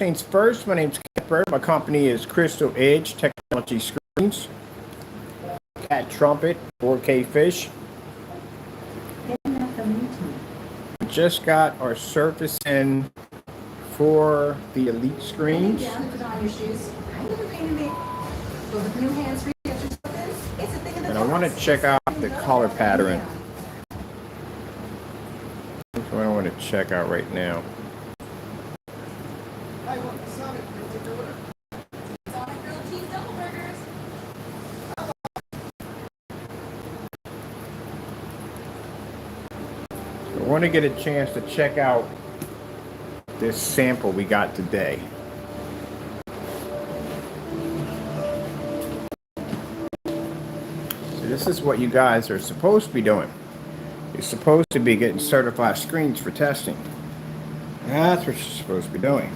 Things first, my name's Kemper. My company is Crystal Edge Technology Screens, Cat Trumpet, 4K Fish. We just got our surface in for the Elite screens. And I want to check out the color pattern. That's what I want to check out right now. I want to get a chance to check out this sample we got today. So this is what you guys are supposed to be doing. You're supposed to be getting certified screens for testing. That's what you're supposed to be doing.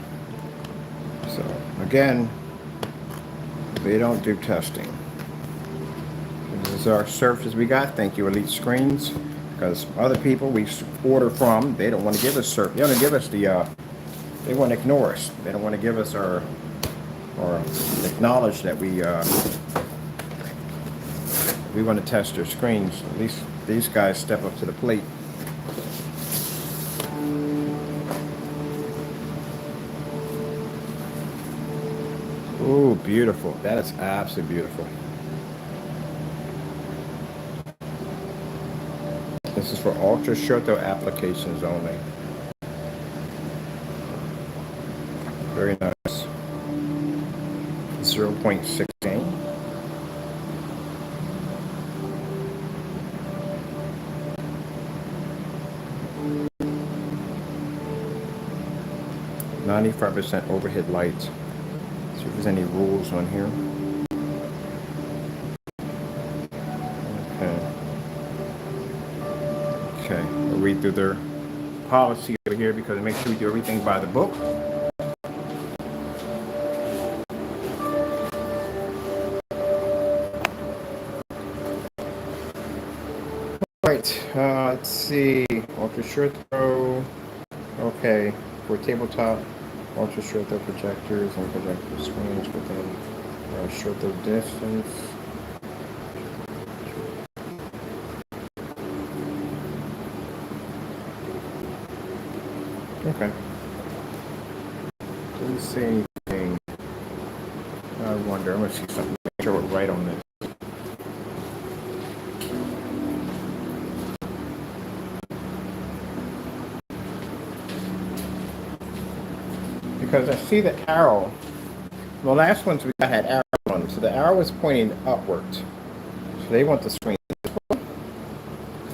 So again, they don't do testing. This is our surface we got. Thank you, Elite Screens. Because other people we order from, they don't want to give us surface. They don't give us the. They want to ignore us. They don't want to give us our, or acknowledge that we want to test their screens. At least these guys step up to the plate. Ooh, beautiful. That is absolutely beautiful. This is for ultra short throw applications only. Very nice. 0.6 gain. %95 overhead lights. See if there's any rules on here. Okay, we'll read through their policy over here because it makes sure we do everything by the book. Alright, let's see. Ultra short throw. Okay, for tabletop, ultra short throw projectors and projector screens within short throw distance. Okay. Didn't say anything. I wonder. I'm gonna see something. Make sure we're right on this. Because I see the arrow. The last ones we got had arrows on them, so the arrow is pointing upwards. So they want the screen this way.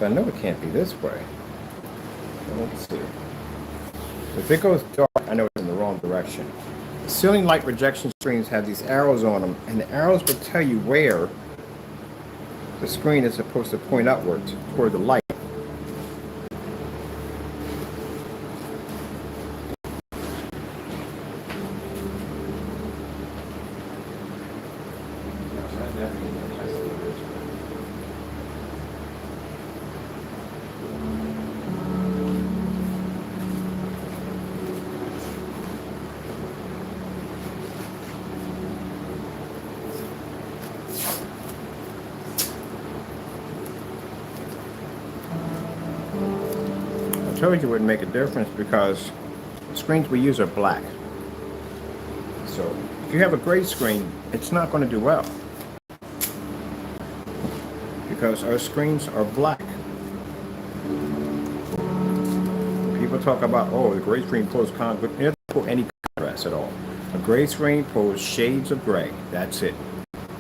So I know it can't be this way. So let's see. If it goes dark, I know it's in the wrong direction. Ceiling light projection screens have these arrows on them, and the arrows will tell you where the screen is supposed to point upwards toward the light. I told you it wouldn't make a difference because the screens we use are black. So if you have a gray screen, it's not going to do well because our screens are black. People talk about, oh, the gray screen pulls contrast. It doesn't pull any contrast at all. A gray screen pulls shades of gray. That's it.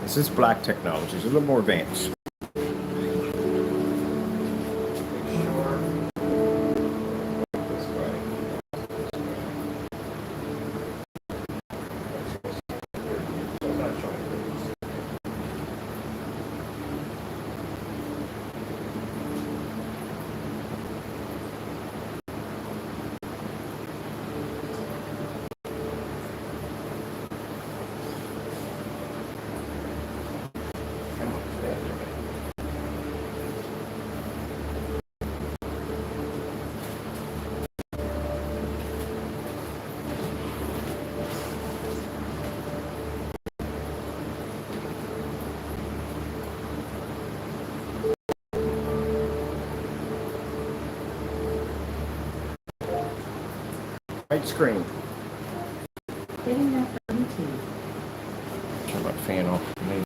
This is black technology. It's a little more advanced. white screen. Getting that from YouTube. Turn my fan off. Maybe.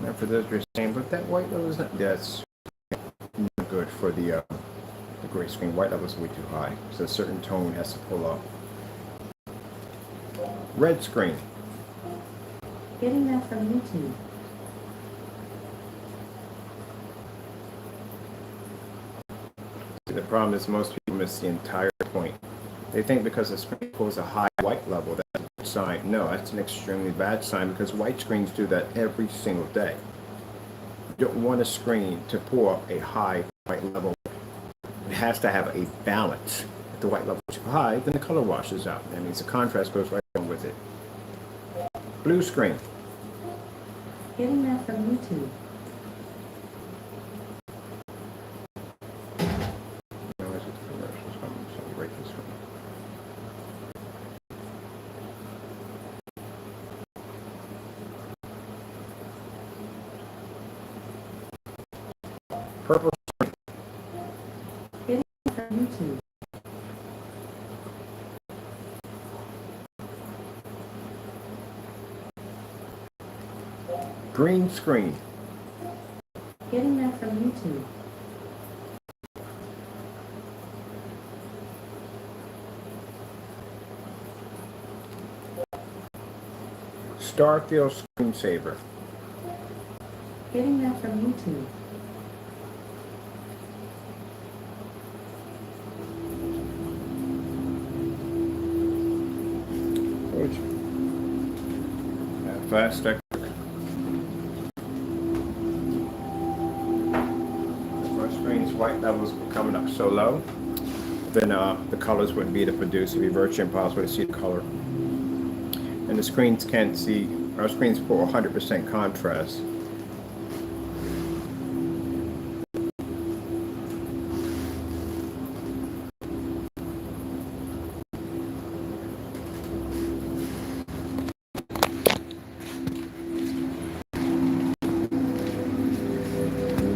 Now for those who are saying, but that white level is not, that's not good for the gray screen. White level is way too high, so a certain tone has to pull up. Red screen. Getting that from YouTube. See, the problem is most people miss the entire point. They think because the screen pulls a high white level, that's a good sign. No, that's an extremely bad sign because white screens do that every single day. You don't want a screen to pull up a high white level. It has to have a balance. If the white level is too high, then the color washes out. That means the contrast goes right on with it. Blue screen. Getting that from YouTube. Purple screen. Getting that from YouTube. Green screen. Getting that from YouTube. Starfield screensaver. Getting that from YouTube. Fast deck. Screen's white levels were coming up so low, then the colors wouldn't be to produce. It'd be virtually impossible to see the color. And the screens can't see, our screens pull 100% contrast.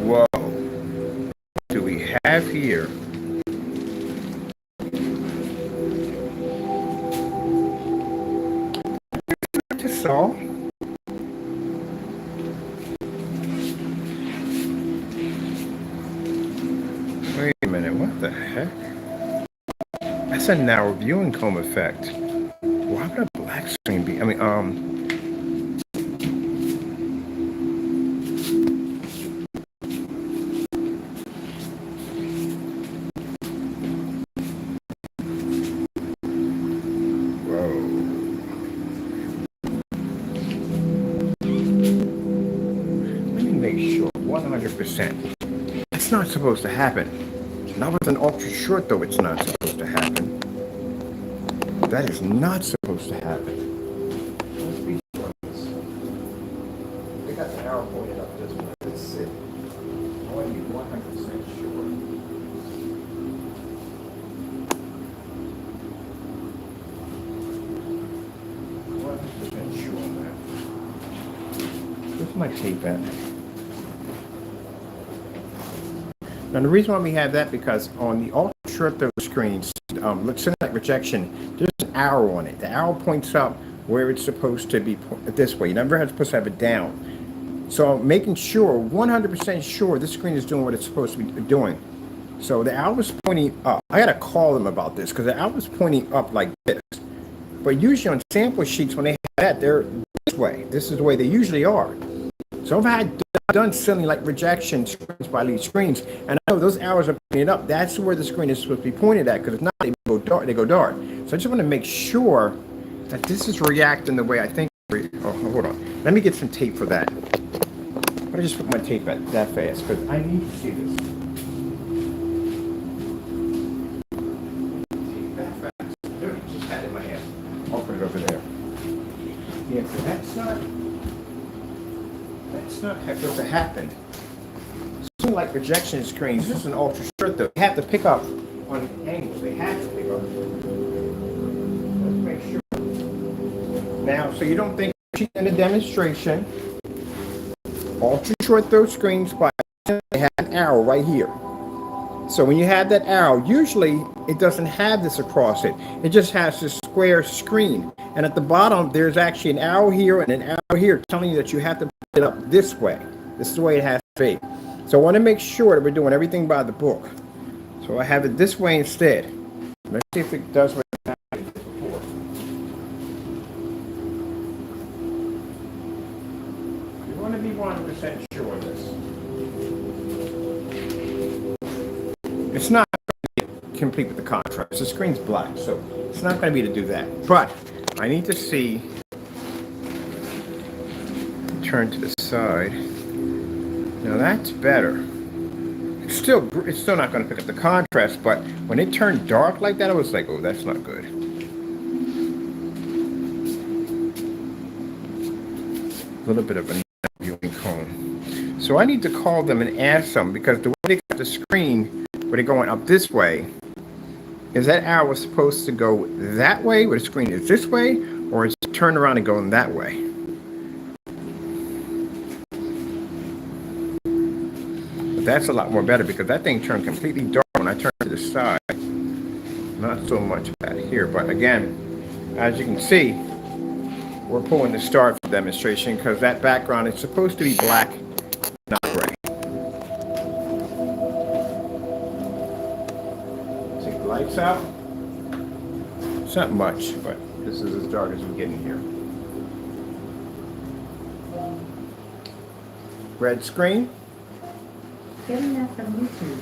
Whoa. What do we have here? Just all. Wait a minute, what the heck? That's a narrow viewing comb effect. Why would a black screen be? I mean, sure 100%. That's not supposed to happen. Not with an ultra short though, it's not supposed to happen. That is not supposed to happen. Let's be sure of this. We got the arrow pointed up this way. Let's see. I want to be 100% sure. 100% sure on that. Where's my tape at? Now the reason why we have that because on the ultra short those screens, let's say like rejection, there's an arrow on it. The arrow points up where it's supposed to be this way. You never have supposed to have it down. So making sure, 100% sure this screen is doing what it's supposed to be doing. So the arrow is pointing up. I gotta call them about this because the arrow is pointing up like this. But usually on sample sheets when they have that, they're this way. This is the way they usually are. So I've done silly like rejection screens by lead screens, and I know those arrows are pointed up. That's where the screen is supposed to be pointed at, because if not, they go dark. They go dark. So I just want to make sure that this is reacting the way I think. Oh, hold on. Let me get some tape for that. I just put my tape at that fast because I need to see this. Tape that fast. There, just had it in my hand. I'll put it over there. Yeah, so that's not supposed to happen. Something like projection screens, this is an ultra short though. They have to pick up on angles. They have to pick up. Now, so you don't think in a demonstration, ultra short those screens by they have an arrow right here. So when you have that arrow, usually it doesn't have this across it. It just has this square screen. And at the bottom, there's actually an arrow here and an arrow here telling you that you have to put it up this way. This is the way it has to be. So I want to make sure that we're doing everything by the book. So I have it this way instead. Let's see if it does what it did before. You want to be 100% sure of this. It's not going to be complete with the contrast. The screen's black, so it's not going to be to do that. But I need to see. Turn to the side. Now that's better. It's still not going to pick up the contrast, but when it turned dark like that, I was like, oh, that's not good. A little bit of a viewing cone. So I need to call them and ask them, because the way they got the screen, where they're going up this way, is that arrow supposed to go that way, where the screen is this way, or is it turned around and going that way? But that's a lot more better, because that thing turned completely dark when I turned to the side. Not so much back here, but again, as you can see, we're pulling the start for demonstration, because that background is supposed to be black, not gray. Take the lights out. It's not much, but this is as dark as we get in here. Red screen. Getting that from YouTube.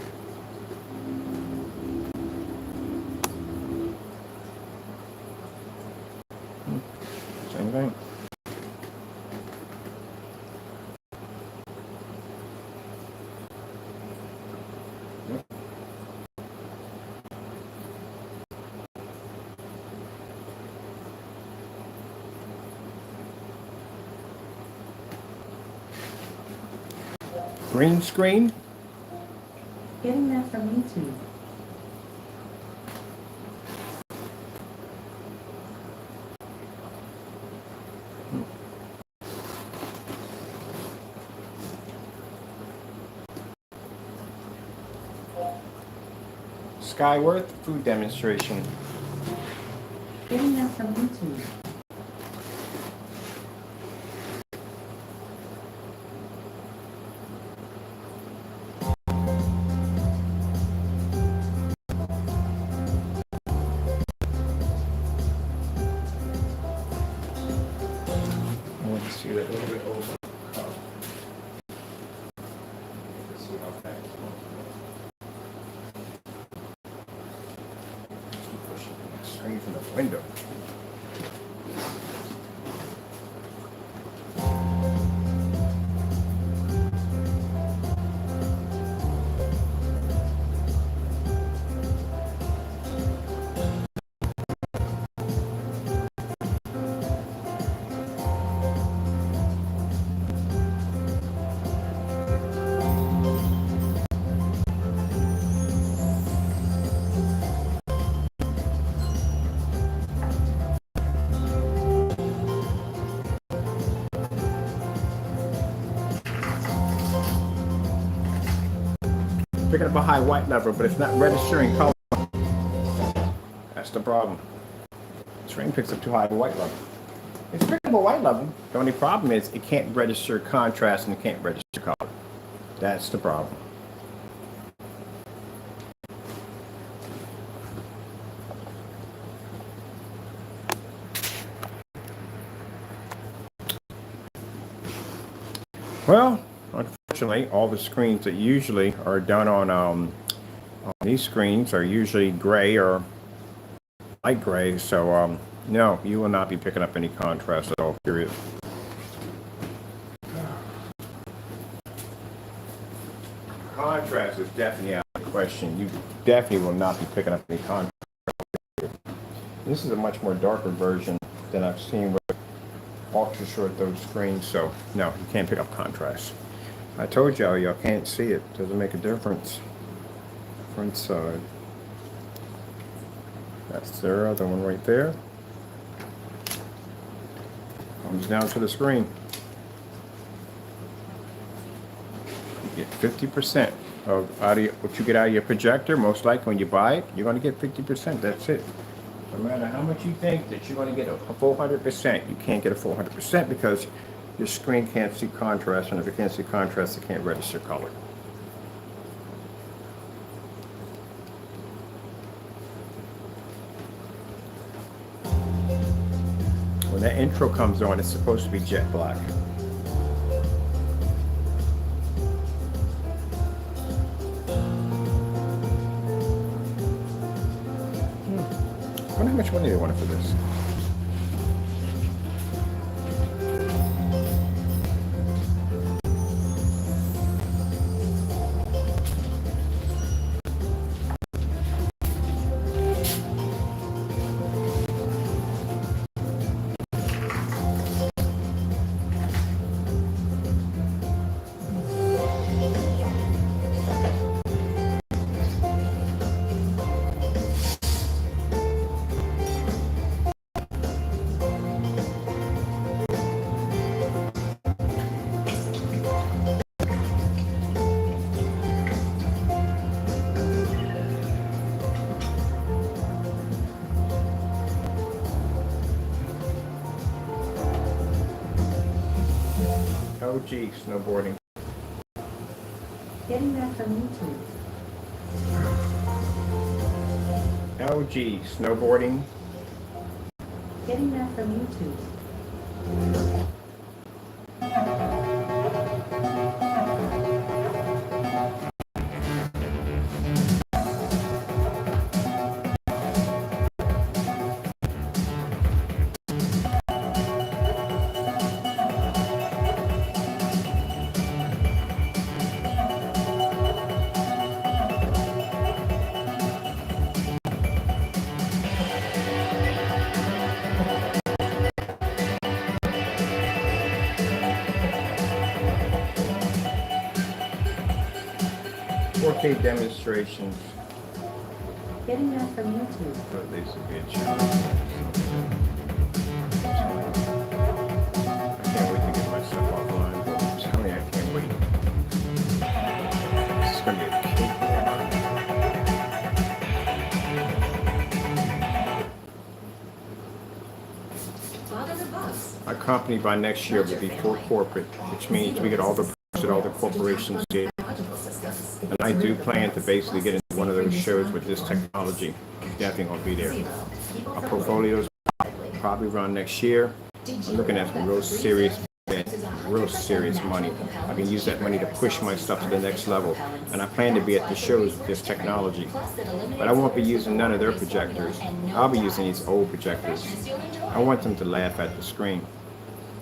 Same thing. Green screen. Getting that from YouTube. Skyworth food demonstration. Getting that from YouTube. I want to see that a little bit over. Let's see how fast. Keep pushing the screen from the window. Picking up a high white level, but it's not registering color. That's the problem. Screen picks up too high a white level. It's picking up a white level. The only problem is it can't register contrast and it can't register color. That's the problem. Well, unfortunately, all the screens that usually are done on these screens are usually gray or light gray. So no, you will not be picking up any contrast at all, period. Contrast is definitely out of the question. You definitely will not be picking up any contrast. This is a much more darker version than I've seen with ultra short those screens, so no, you can't pick up contrast. I told y'all can't see it. Doesn't make a difference. Front side. That's their other one right there. comes down to the screen. You get 50% of what you get out of your projector. Most likely when you buy it, you're going to get 50%. That's it. No matter how much you think that you're going to get a full 100%, you can't get a full 100% because your screen can't see contrast, and if it can't see contrast, it can't register color. When that intro comes on, it's supposed to be jet black. I wonder how much money they wanted for this. OG snowboarding. Getting that from YouTube. LG snowboarding. Getting that from YouTube. 4K demonstrations. Getting that from YouTube. But these would be a challenge. I can't wait to get my stuff offline. I'm telling you, I can't wait. This is going to be a cakewalk. Our company by next year will be full corporate, which means we get all the perks that all the corporations get. And I do plan to basically get into one of those shows with this technology. Definitely going to be there. Our portfolios probably run next year. I'm looking at some real serious money. I can use that money to push my stuff to the next level. And I plan to be at the shows with this technology. But I won't be using none of their projectors. I'll be using these old projectors. I want them to laugh at the screen.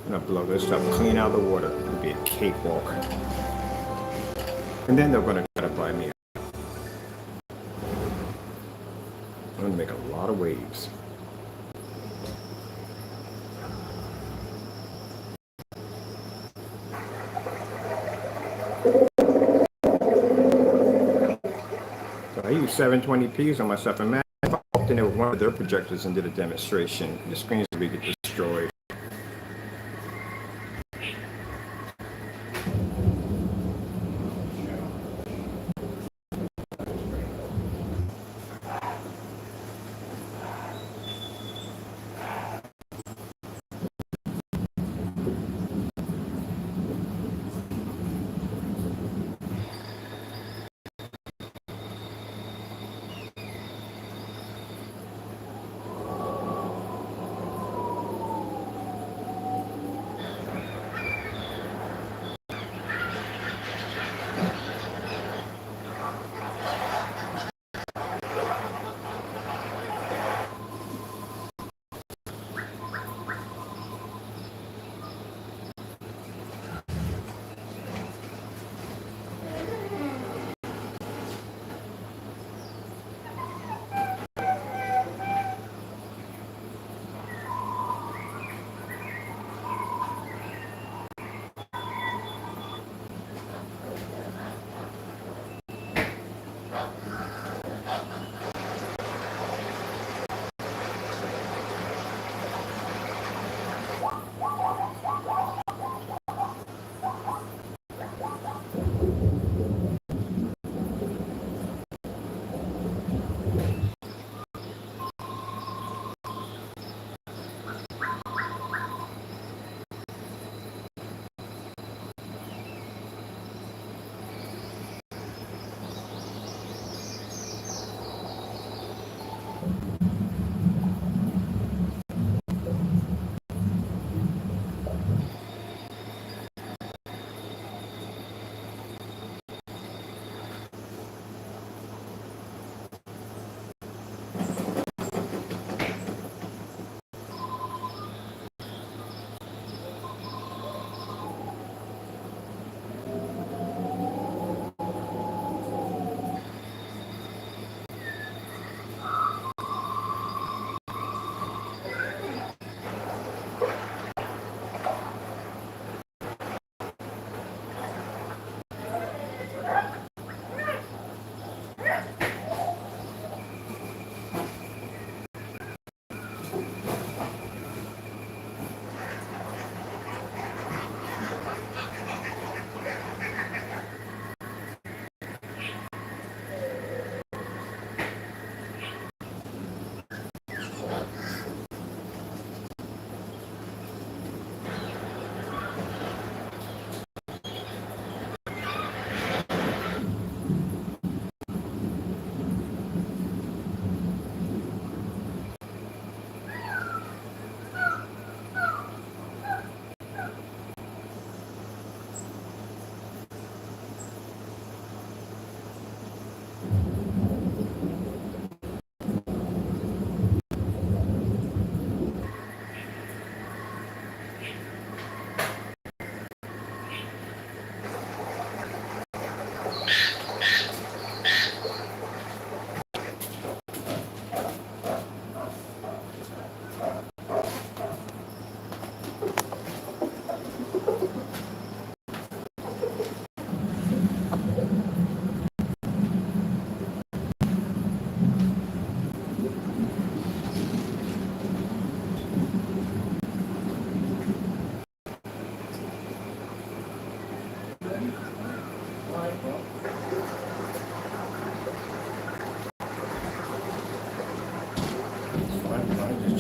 I'm going to blow this stuff clean out of the water. It'll be a cakewalk. And then they're going to try to buy me. I'm going to make a lot of waves. So I use 720p's on my stuff. Imagine if I walked in there with one of their projectors and did a demonstration. The screens would get destroyed.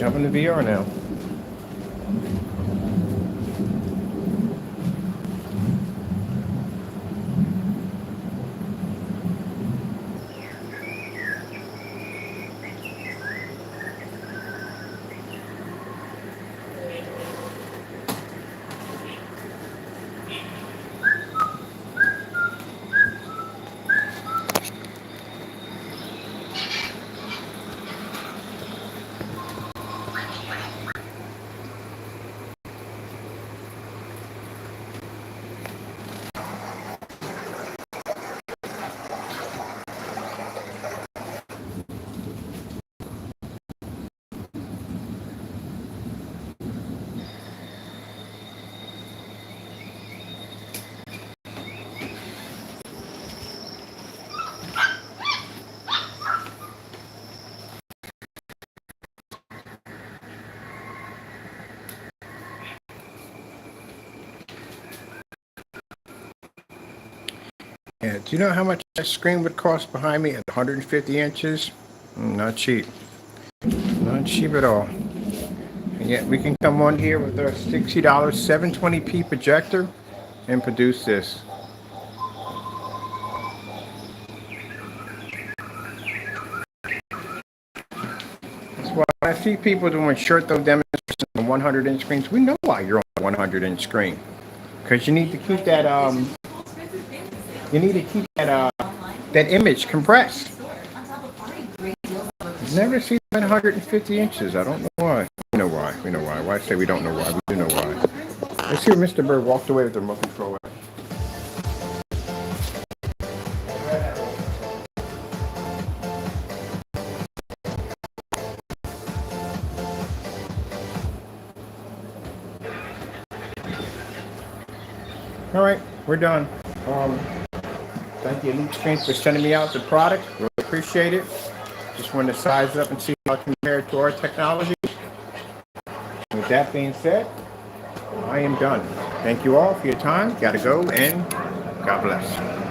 jump into VR now. Yeah, do you know how much that screen would cost behind me at 150 inches? Not cheap. Not cheap at all. And yet we can come on here with our $60 720p projector and produce this. That's why when I see people doing short throw demonstrations on 100-inch screens, we know why you're on a 100-inch screen. Because you need to keep that that image compressed. Never seen 150 inches. I don't know why. We know why. We know why. Why I say we don't know why? We do know why. Let's see where Mr. Bird walked away with the remote control. All right, we're done. Thank you, Elite Screens, for sending me out the product. Really appreciate it. Just wanted to size it up and see how it compared to our technology. With that being said, I am done. Thank you all for your time. Gotta go, and God bless.